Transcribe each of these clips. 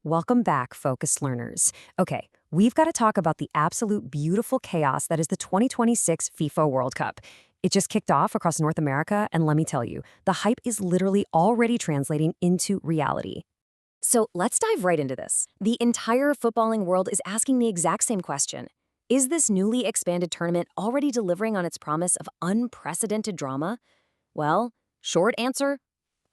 Welcome back, focused learners. Okay, we've got to talk about the absolute beautiful chaos that is the 2026 FIFA World Cup. It just kicked off across North America, and let me tell you, the hype is literally already translating into reality. So let's dive right into this. The entire footballing world is asking the exact same question. Is this newly expanded tournament already delivering on its promise of unprecedented drama? Well, short answer,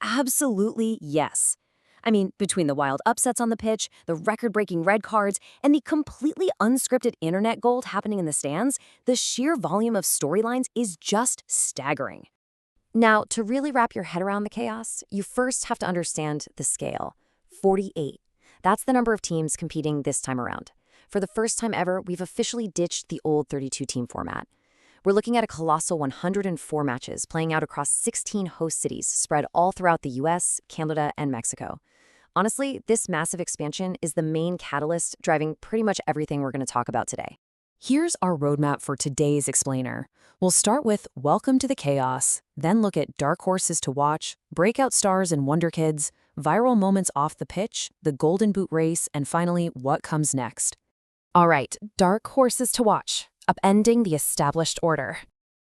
absolutely yes. I mean, between the wild upsets on the pitch, the record-breaking red cards, and the completely unscripted internet gold happening in the stands, the sheer volume of storylines is just staggering. Now, to really wrap your head around the chaos, you first have to understand the scale. 48. That's the number of teams competing this time around. For the first time ever, we've officially ditched the old 32-team format. We're looking at a colossal 104 matches playing out across 16 host cities spread all throughout the US, Canada, and Mexico. Honestly, this massive expansion is the main catalyst driving pretty much everything we're going to talk about today. Here's our roadmap for today's explainer. We'll start with Welcome to the Chaos, then look at dark horses to watch, breakout stars and wonder kids, viral moments off the pitch, the Golden Boot race, and finally, what comes next. All right, dark horses to watch, upending the established order.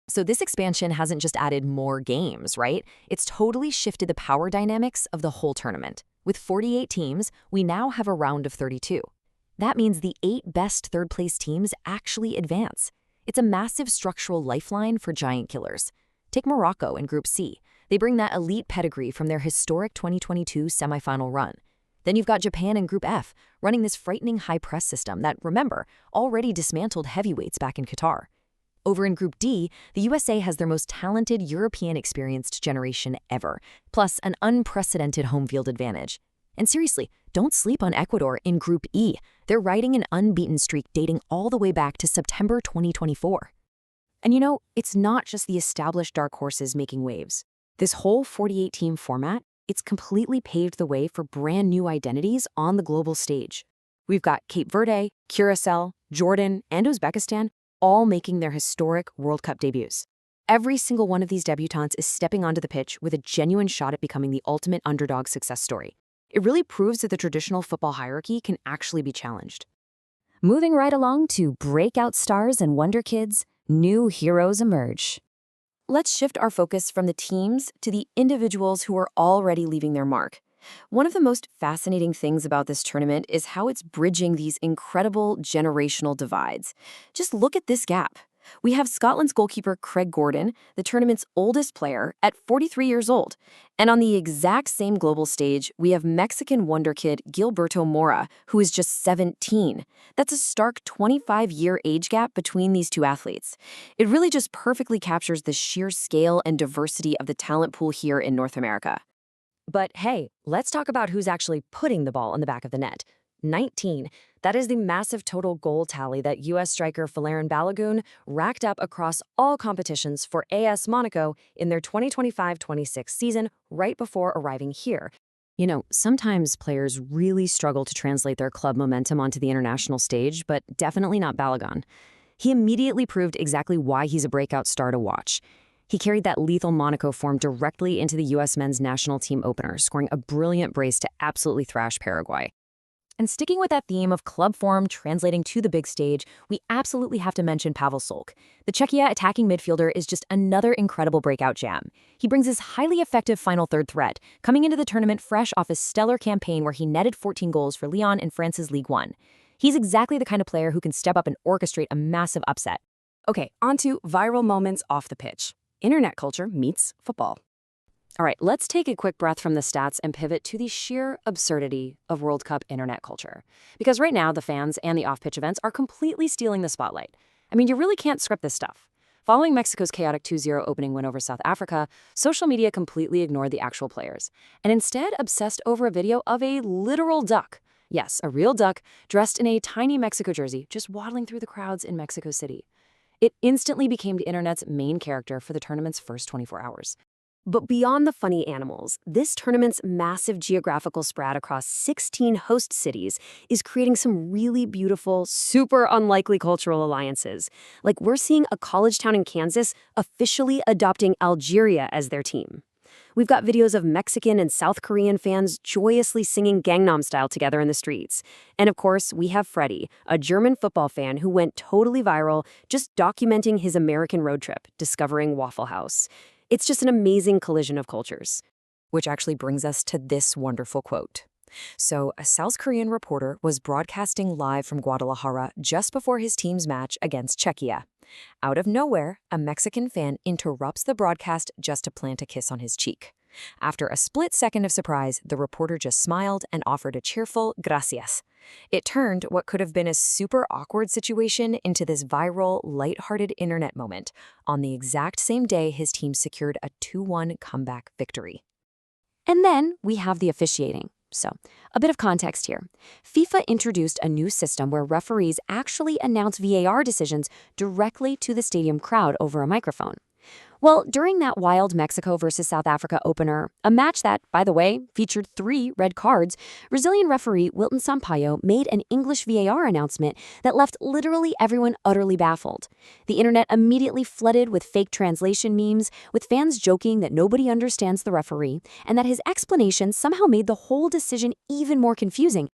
So this expansion hasn't just added more games, right? It's totally shifted the power dynamics of the whole tournament. With 48 teams, we now have a round of 32. That means the 8 best third-place teams actually advance. It's a massive structural lifeline for giant killers. Take Morocco in Group C. They bring that elite pedigree from their historic 2022 semifinal run. Then you've got Japan in Group F, running this frightening high-press system that, remember, already dismantled heavyweights back in Qatar. Over in Group D, the USA has their most talented European-experienced generation ever, plus an unprecedented home field advantage. And seriously, don't sleep on Ecuador in Group E. They're riding an unbeaten streak dating all the way back to September 2024. And you know, it's not just the established dark horses making waves. This whole 48-team format, it's completely paved the way for brand new identities on the global stage. We've got Cape Verde, Curacao, Jordan, and Uzbekistan all making their historic World Cup debuts. Every single one of these debutants is stepping onto the pitch with a genuine shot at becoming the ultimate underdog success story. It really proves that the traditional football hierarchy can actually be challenged. Moving right along to breakout stars and wonder kids, new heroes emerge. Let's shift our focus from the teams to the individuals who are already leaving their mark. One of the most fascinating things about this tournament is how it's bridging these incredible generational divides. Just look at this gap. We have Scotland's goalkeeper Craig Gordon, the tournament's oldest player, at 43 years old. And on the exact same global stage, we have Mexican wonder kid Gilberto Mora, who is just 17. That's a stark 25-year age gap between these two athletes. It really just perfectly captures the sheer scale and diversity of the talent pool here in North America. But hey, let's talk about who's actually putting the ball in the back of the net. 19. That is the massive total goal tally that U.S. striker Folarin Balogun racked up across all competitions for AS Monaco in their 2025-26 season right before arriving here. You know, sometimes players really struggle to translate their club momentum onto the international stage, but definitely not Balogun. He immediately proved exactly why he's a breakout star to watch. He carried that lethal Monaco form directly into the U.S. men's national team opener, scoring a brilliant brace to absolutely thrash Paraguay. And sticking with that theme of club form translating to the big stage, we absolutely have to mention Pavel Solk. The Czechia attacking midfielder is just another incredible breakout gem. He brings his highly effective final third threat, coming into the tournament fresh off his stellar campaign where he netted 14 goals for Lyon in France's Ligue 1. He's exactly the kind of player who can step up and orchestrate a massive upset. Okay, on to viral moments off the pitch. Internet culture meets football. All right, let's take a quick breath from the stats and pivot to the sheer absurdity of World Cup internet culture. Because right now, the fans and the off-pitch events are completely stealing the spotlight. I mean, you really can't script this stuff. Following Mexico's chaotic 2-0 opening win over South Africa, social media completely ignored the actual players, and instead obsessed over a video of a literal duck. Yes, a real duck, dressed in a tiny Mexico jersey, just waddling through the crowds in Mexico City. It instantly became the internet's main character for the tournament's first 24 hours. But beyond the funny animals, this tournament's massive geographical spread across 16 host cities is creating some really beautiful, super unlikely cultural alliances. Like we're seeing a college town in Kansas officially adopting Algeria as their team. We've got videos of Mexican and South Korean fans joyously singing Gangnam Style together in the streets. And of course, we have Freddie, a German football fan who went totally viral just documenting his American road trip, discovering Waffle House. It's just an amazing collision of cultures. Which actually brings us to this wonderful quote. So, a South Korean reporter was broadcasting live from Guadalajara just before his team's match against Czechia. Out of nowhere, a Mexican fan interrupts the broadcast just to plant a kiss on his cheek. After a split second of surprise, the reporter just smiled and offered a cheerful gracias. It turned what could have been a super awkward situation into this viral, lighthearted internet moment on the exact same day his team secured a 2-1 comeback victory. And then we have the officiating. So, a bit of context here. FIFA introduced a new system where referees actually announce VAR decisions directly to the stadium crowd over a microphone. Well, during that wild Mexico versus South Africa opener, a match that, by the way, featured 3 red cards, Brazilian referee Wilton Sampaio made an English VAR announcement that left literally everyone utterly baffled. The internet immediately flooded with fake translation memes, with fans joking that nobody understands the referee, and that his explanation somehow made the whole decision even more confusing.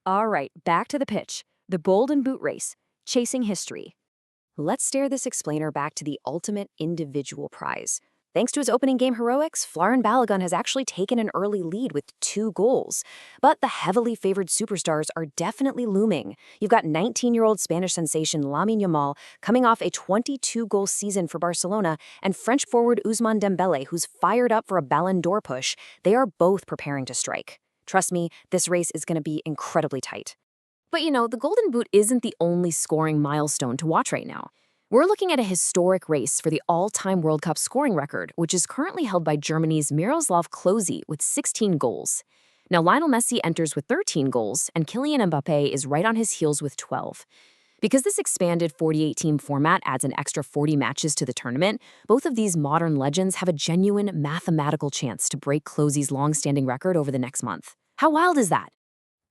All right, back to the pitch. The Golden Boot race, chasing history. Let's steer this explainer back to the ultimate individual prize. Thanks to his opening game heroics, Folarin Balogun has actually taken an early lead with 2 goals. But the heavily favored superstars are definitely looming. You've got 19-year-old Spanish sensation Lamine Yamal coming off a 22-goal season for Barcelona, and French forward Ousmane Dembele, who's fired up for a Ballon d'Or push. They are both preparing to strike. Trust me, this race is going to be incredibly tight. But the Golden Boot isn't the only scoring milestone to watch right now. We're looking at a historic race for the all-time World Cup scoring record, which is currently held by Germany's Miroslav Klose with 16 goals. Now, Lionel Messi enters with 13 goals, and Kylian Mbappé is right on his heels with 12. Because this expanded 48-team format adds an extra 40 matches to the tournament, both of these modern legends have a genuine mathematical chance to break Klose's long-standing record over the next month. How wild is that?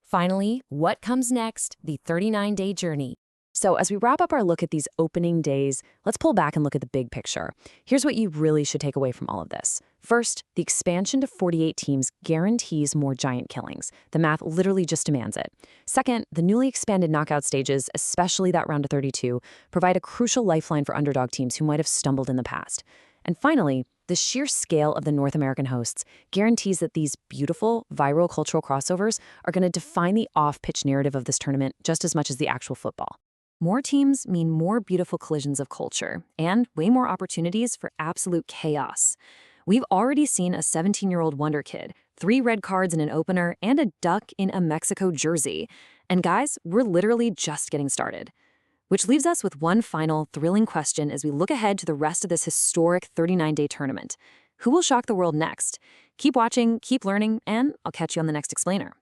Finally, what comes next? The 39-day journey. So as we wrap up our look at these opening days, let's pull back and look at the big picture. Here's what you really should take away from all of this. First, the expansion to 48 teams guarantees more giant killings. The math literally just demands it. Second, the newly expanded knockout stages, especially that round of 32, provide a crucial lifeline for underdog teams who might have stumbled in the past. And finally, the sheer scale of the North American hosts guarantees that these beautiful, viral cultural crossovers are going to define the off-pitch narrative of this tournament just as much as the actual football. More teams mean more beautiful collisions of culture and way more opportunities for absolute chaos. We've already seen a 17-year-old wonder kid, 3 red cards in an opener, and a duck in a Mexico jersey. And guys, we're literally just getting started. Which leaves us with one final thrilling question as we look ahead to the rest of this historic 39-day tournament. Who will shock the world next? Keep watching, keep learning, and I'll catch you on the next explainer.